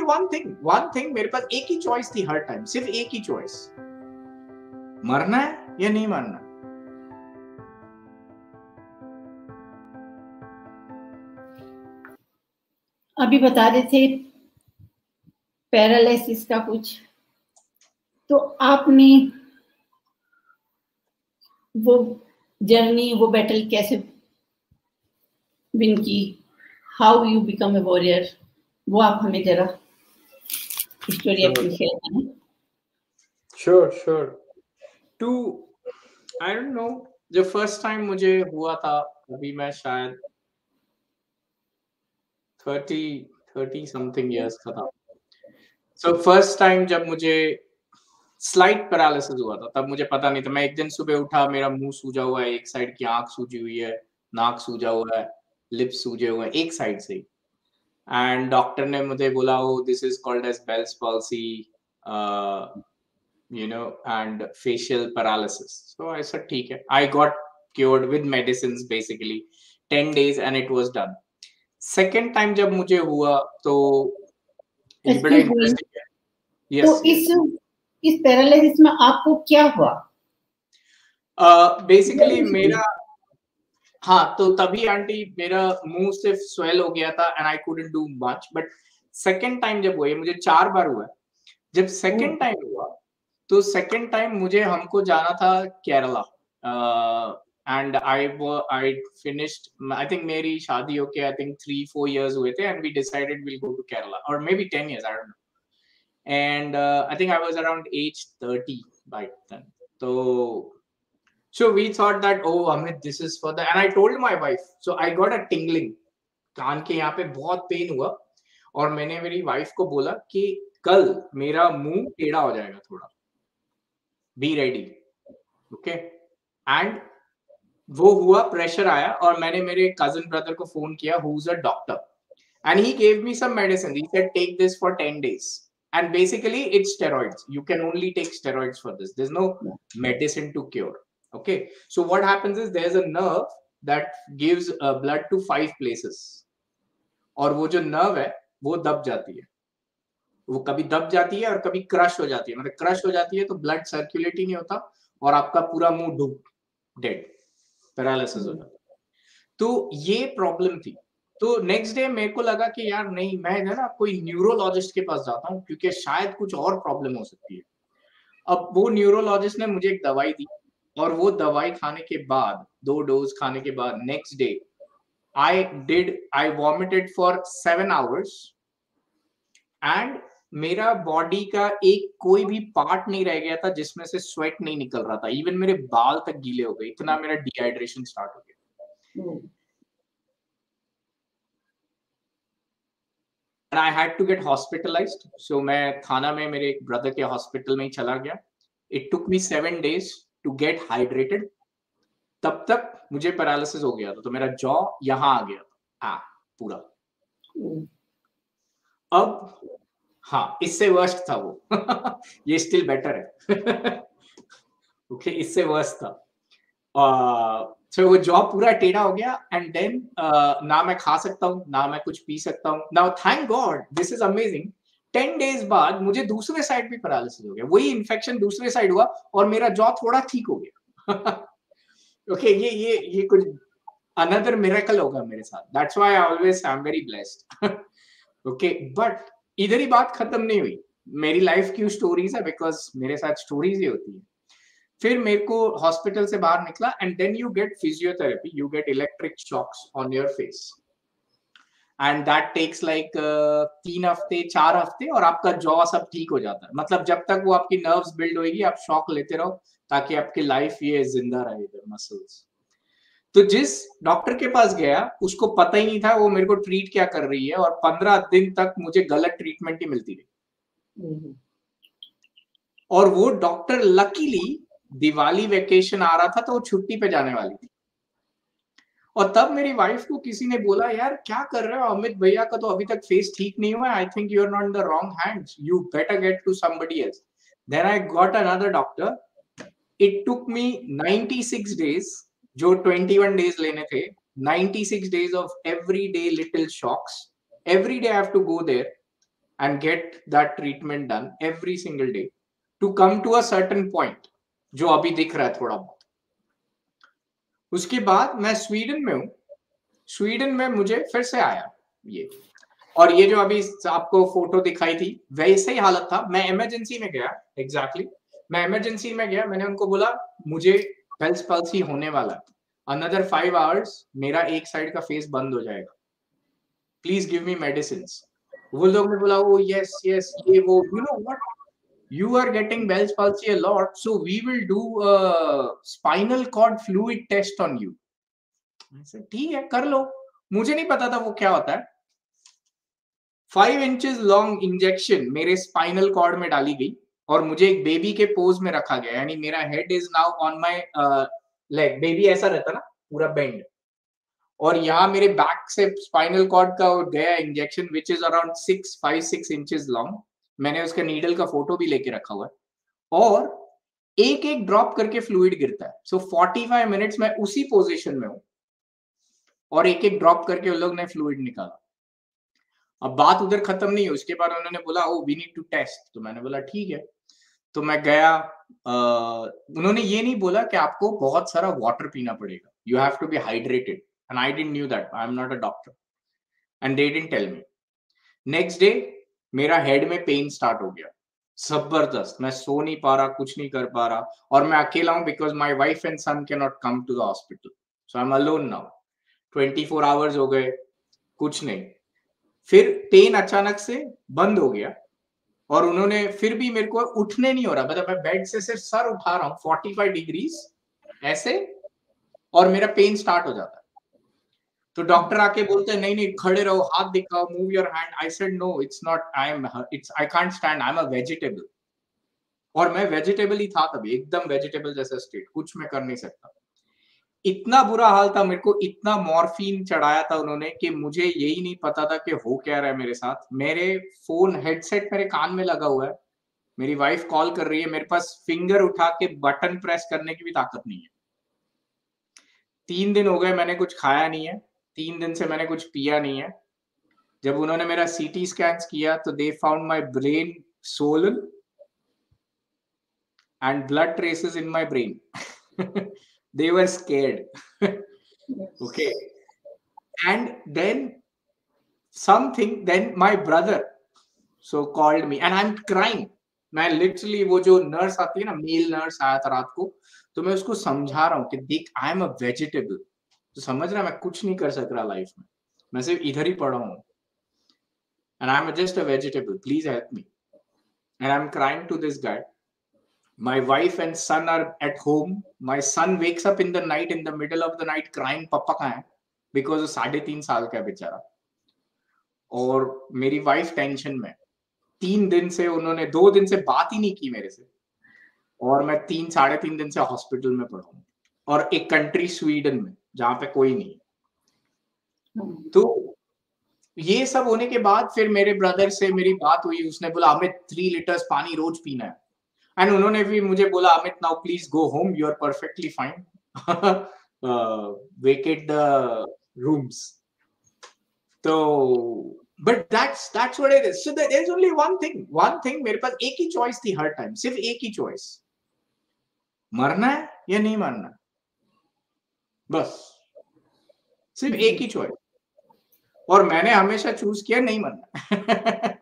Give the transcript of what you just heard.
One thing मेरे पास एक ही चॉइस थी हर टाइम, सिर्फ एक ही चॉइस, मरना है या नहीं मरना। अभी बता रहे थे पैरालिसिस का कुछ, तो आपने वो जर्नी, वो बैटल कैसे विन की, how you become a warrior, वो आप हमें जरा स्टोरी अपनी शेयर करें। Sure to I don't know, जब फर्स्ट टाइम मुझे हुआ था, अभी मैं शायद 30 समथिंग इयर्स का था। सो फर्स्ट टाइम जब मुझे स्लाइट पैरालिसिस हुआ था, तब मुझे पता नहीं था। मैं एक दिन सुबह उठा, मेरा मुंह सूजा हुआ है, एक साइड की आंख सूजी हुई है, नाक सूजा हुआ है, लिप्स सूजे हुए हैं, एक साइड से। एंड डॉक्टर ने मुझे बोला, oh this is called as Bell's palsy, you know, and facial paralysis. So I said, ठीक है. I got cured with medicines basically 10 days and it was done. Second time जब मुझे हुआ तो ये बड़ा इंटरेस्टिंग है. Yes, तो इस पैरालिसिस में आपको क्या हुआ? बेसिकली मेरा, हाँ, तो तभी आंटी मेरा मुंह सिर्फ स्वेल हो गया था and I couldn't do much. But second time जब हुआ, मुझे 4 बार हुआ. जब सेकंड टाइम हुआ तो सेकंड टाइम मुझे हमको जाना था Kerala, and I finished, I think मेरी शादी होके आई थिंक 3-4 years हुए थे and we decided will go to Kerala, और maybe 10 years, I don't know. And I think I was around age 30 by then. So we thought that, oh Amit, this is for the, and I told my wife, so I got a tingling, कान के यहाँ पे बहुत pen हुआ, और मैंने मेरी wife को बोला कि कल मेरा मुंह टेढ़ा हो जाएगा थोड़ा, बी रेडी, ओके. एंड वो हुआ, प्रेशर आया, और मैंने मेरे कजिन ब्रदर को फोन किया, who is a doctor, and he gave me some medicine. He said take this for 10 days, and basically it's steroids. You can only take steroids for this. There's no medicine to cure. Okay, so what happens is there's a nerve that gives blood to 5 places, और वो जो nerve है वो दब जाती है. वो कभी दब जाती है और कभी क्रश हो जाती है. मतलब क्रश हो जाती है तो ब्लड सर्कुलेट ही नहीं होता और आपका पूरा मुंह डूब, डेड, पैरालिसिस हो जाता है. तो ये प्रॉब्लम थी. तो नेक्स्ट डे मेरे को लगा कि यार नहीं, मैं ना कोई न्यूरोलॉजिस्ट के पास जाता हूँ, क्योंकि शायद कुछ और प्रॉब्लम हो सकती है. अब वो न्यूरोलॉजिस्ट ने मुझे एक दवाई दी, और वो दवाई खाने के बाद, 2 डोज खाने के बाद, next day I vomited for 7 hours, and मेरा बॉडी का एक कोई भी पार्ट नहीं रह गया था जिसमें से स्वेट नहीं निकल रहा था. इवन मेरे बाल तक गीले हो गए, इतना मेरा डिहाइड्रेशन स्टार्ट हो गया. And I had to get hospitalized. So मैं थाना में मेरे एक ब्रदर के हॉस्पिटल में ही चला गया. It took me 7 days to get hydrated. तब तक मुझे पैरालिसिस हो गया था, तो मेरा जॉ यहाँ आ गया था, पूरा. अब हाँ, इससे वर्स्ट था वो. ये स्टिल बेटर है. ओके, इससे वर्स्ट था. So वो जॉब पूरा टेढ़ा हो गया, एंड देन ना मैं खा सकता हूँ, ना मैं कुछ पी सकता हूँ. Now thank God, this is amazing, 10 days बाद मुझे दूसरे साइड भी पैरालिसिस हो गया. वही इन्फेक्शन दूसरे साइड हुआ और मेरा जॉ थोड़ा ठीक हो गया. ओके, ये कुछ अनदर मिरेकल होगा मेरे साथ. That's why I always I am very blessed. Okay, but इधर ही बात खत्म नहीं हुई. मेरी लाइफ की स्टोरीज है, बिकॉज मेरे साथ स्टोरीज ही होती है. फिर मेरे को हॉस्पिटल से बाहर निकला, and then you get physiotherapy, you get electric shocks on your face, and that takes like 3 हफ्ते 4 हफ्ते, और आपका जॉ सब ठीक हो जाता है. मतलब जब तक वो आपकी नर्व्स बिल्ड होगी, आप शॉक लेते रहो ताकि आपकी लाइफ ये जिंदा रहे, इधर मसल्स. तो जिस डॉक्टर के पास गया, उसको पता ही नहीं था वो मेरे को ट्रीट क्या कर रही है, और 15 दिन तक मुझे गलत ट्रीटमेंट ही मिलती रही. और वो डॉक्टर लकीली दिवाली वेकेशन आ रहा था, तो वो छुट्टी पे जाने वाली थी. और तब मेरी वाइफ को किसी ने बोला, यार क्या कर रहे हो, अमित भैया का तो अभी तक फेस ठीक नहीं हुआ है, I think you are not in the wrong hands, you better get to somebody else. Then I got another doctor. It took me 96 days, जो 21 days लेने थे, 96 days of every day little shocks. Every day I have to go there. and get that treatment done every single day to come to a certain point जो अभी दिख रहा है थोड़ा बहुत। उसके बाद मैं स्वीडन में हूँ, स्वीडन में मुझे फिर से आया ये, और ये जो अभी आपको फोटो दिखाई थी वैसे ही हालत था। मैं इमरजेंसी में गया, एग्जैक्टली मैं इमरजेंसी में गया, मैंने उनको बोला मुझे बेल्स पाल्सी होने वाला है, अनदर 5 आवर्स मेरा एक साइड का फेस बंद हो जाएगा, प्लीज गिव मी मेडिसिन। वो लोग ने बोला ओ यस यस ये वो, you know what, you are getting Bell's palsy a lot, so we will do a spinal cord fluid test on you. ठीक है कर लो, मुझे नहीं पता था वो क्या होता है। 5 inches long इंजेक्शन मेरे स्पाइनल कॉर्ड में डाली गई और मुझे एक बेबी के पोज में रखा गया, यानी मेरा head is now on my leg, baby ऐसा रहता ना पूरा बेंड, और यहाँ मेरे बैक से स्पाइनल कॉर्ड का गया injection which is around 5-6 inches long. मैंने उसके नीडल का फोटो भी लेके रखा हुआ है, और एक एक ड्रॉप करके फ्लूइड गिरता है। सो 45 मिनट्स में उसी पोजीशन में हूं और एक एक ड्रॉप करके उन लोग ने फ्लूइड निकाला। अब बात उधर खत्म नहीं है, उसके बाद उन्होंने बोला oh we need to test, तो मैंने बोला ठीक है। तो मैं गया, उन्होंने ये नहीं बोला कि आपको बहुत सारा वाटर पीना पड़ेगा, you have to be hydrated, and I didn't knew that, I am not a doctor and they didn't tell me. Next day मेरा हेड में पेन स्टार्ट हो गया जबरदस्त, मैं सो नहीं पा रहा, कुछ नहीं कर पा रहा, और मैं अकेला हूं because my wife and son can not come to the hospital, so I am alone now. 24 hours हो गए, कुछ नहीं। फिर पेन अचानक से बंद हो गया और उन्होंने फिर भी मेरे को उठने नहीं हो रहा, मतलब मैं बेड से सिर्फ सर उठा रहा हूँ 45 डिग्रीज ऐसे, और मेरा पेन स्टार्ट हो जाता है। तो डॉक्टर आके बोलते हैं नहीं नहीं खड़े रहो, हाथ दिखाओ, move your hand. I said no it's not, I can't stand, I am a vegetable. और मैं वेजिटेबल ही था तभी, एकदम वेजिटेबल जैसा स्टेट, कुछ मैं कर नहीं सकता। इतना बुरा हाल था, मेरे को इतना मॉर्फिन चढ़ाया था उन्होंने कि मुझे यही नहीं पता था कि हो क्या रहा है मेरे साथ। मेरे फोन हेडसेट मेरे कान में लगा हुआ है, मेरी वाइफ कॉल कर रही है, मेरे पास फिंगर उठा के बटन प्रेस करने की भी ताकत नहीं है। 3 दिन हो गए मैंने कुछ खाया नहीं है, 3 दिन से मैंने कुछ पिया नहीं है। जब उन्होंने मेरा सीटी स्कैन किया तो they found my brain swollen and blood traces in my brain. They were scared. Okay. And then my brother so called me and I'm crying. मैं लिटरली, वो जो नर्स आती है ना, मेल नर्स आया था रात को, तो मैं उसको समझा रहा हूँ कि देख आई एम अ वेजिटेबल, तो समझ रहा मैं कुछ नहीं कर सक रहा लाइफ में, मैं सिर्फ इधर ही पड़ा हूँ, and I'm just a vegetable, please help me. And I'm crying to this guy. My wife and son are at home. My son wakes up in the night, in the middle of the night, crying, "Papa कहाँ है?" Because वो 3.5 साल का है बेचारा। और मेरी wife tension में, 3 दिन से उन्होंने 2 दिन से बात ही नहीं की मेरे से, और मैं 3-3.5 दिन से हॉस्पिटल में पड़ा हूँ, और एक कंट्री स्वीडन में जहाँ पे कोई नहीं है। तो ये सब होने के बाद फिर मेरे ब्रदर से मेरी बात हुई, उसने बोला अमित 3 लीटर्स पानी रोज पीना है, एंड उन्होंने भी मुझे बोला Amit now please go home, you are perfectly fine, vacate the rooms. तो but that's what it is. So there is only one thing, मेरे पास एक ही चॉइस थी हर टाइम, सिर्फ एक ही चॉइस, मरना है या नहीं मरना, बस सिर्फ एक ही चॉइस, और मैंने हमेशा चूज किया नहीं मरना।